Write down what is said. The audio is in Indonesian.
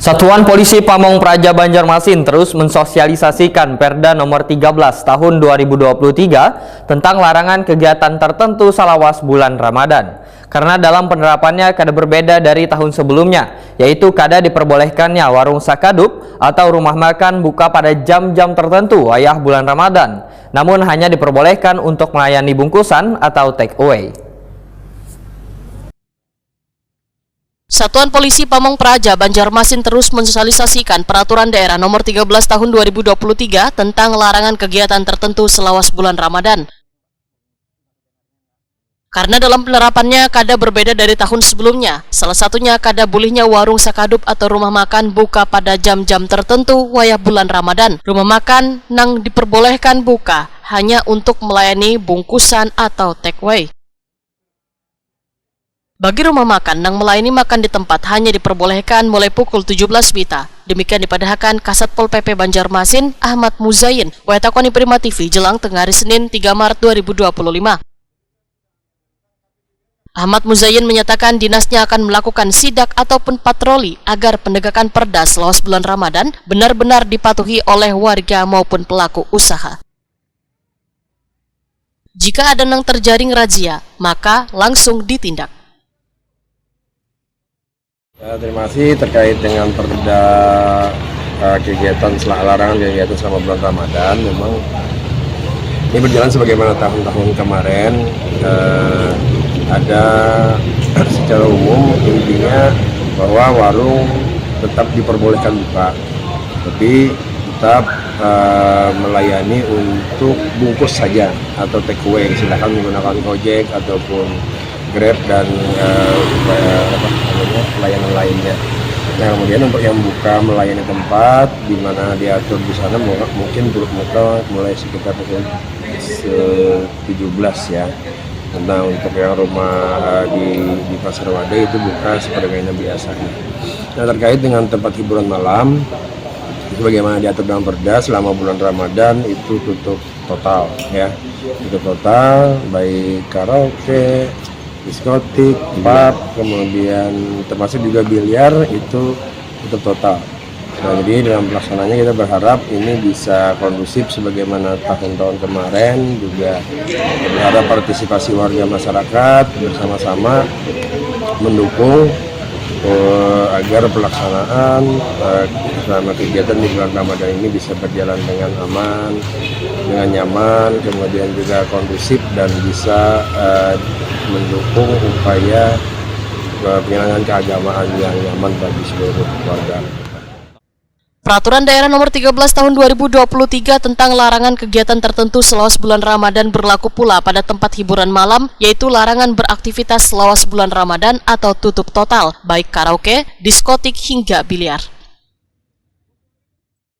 Satuan Polisi Pamong Praja Banjarmasin terus mensosialisasikan Perda Nomor 13 Tahun 2023 tentang larangan kegiatan tertentu salawas bulan Ramadan. Karena dalam penerapannya kada berbeda dari tahun sebelumnya, yaitu kada diperbolehkannya warung sakadup atau rumah makan buka pada jam-jam tertentu wayah bulan Ramadan, namun hanya diperbolehkan untuk melayani bungkusan atau take away. Satuan Polisi Pamong Praja Banjarmasin terus mensosialisasikan Peraturan Daerah Nomor 13 Tahun 2023 tentang larangan kegiatan tertentu selawas bulan Ramadan. Karena dalam penerapannya kada berbeda dari tahun sebelumnya, salah satunya kada bolehnya warung sakadup atau rumah makan buka pada jam-jam tertentu wayah bulan Ramadan. Rumah makan nang diperbolehkan buka hanya untuk melayani bungkusan atau take away. Bagi rumah makan nang melayani makan di tempat hanya diperbolehkan mulai pukul 17 WITA. Demikian dipadahkan Kasat Pol PP Banjarmasin Ahmad Muzayin, Wayatakoni Prima TV Jelang Tengah hari Senin 3 Maret 2025. Ahmad Muzayin menyatakan dinasnya akan melakukan sidak ataupun patroli agar penegakan perda selawas bulan Ramadan benar-benar dipatuhi oleh warga maupun pelaku usaha. Jika ada yang terjaring razia, maka langsung ditindak. Terima kasih terkait dengan perda kegiatan larangan kegiatan selama bulan Ramadan. Memang ini berjalan sebagaimana tahun-tahun kemarin. Ada secara umum intinya bahwa warung tetap diperbolehkan buka, tapi tetap melayani untuk bungkus saja atau take away. Silakan menggunakan Gojek ataupun Grab dan layanan lainnya. Nah, kemudian untuk yang buka melayani tempat di mana diatur di sana mungkin buka mulai sekitar pukul 17 ya. Nah, untuk yang rumah di Pasar Wadah itu buka sebagaimana biasanya. Nah, terkait dengan tempat hiburan malam, itu bagaimana diatur dalam perda selama bulan Ramadan itu tutup total ya. Tutup total, baik karaoke, diskotik, pub, kemudian termasuk juga biliar itu tutup total. Nah, jadi dalam pelaksananya kita berharap ini bisa kondusif sebagaimana tahun-tahun kemarin, juga berharap partisipasi warga masyarakat bersama-sama mendukung agar pelaksanaan selama kegiatan di bulan Ramadan ini bisa berjalan dengan aman, dengan nyaman, kemudian juga kondusif dan bisa mendukung upaya penyelenggaraan keagamaan yang nyaman bagi seluruh warga. Peraturan Daerah Nomor 13 Tahun 2023 tentang larangan kegiatan tertentu selawas bulan Ramadan berlaku pula pada tempat hiburan malam, yaitu larangan beraktivitas selawas bulan Ramadan atau tutup total, baik karaoke, diskotik hingga biliar.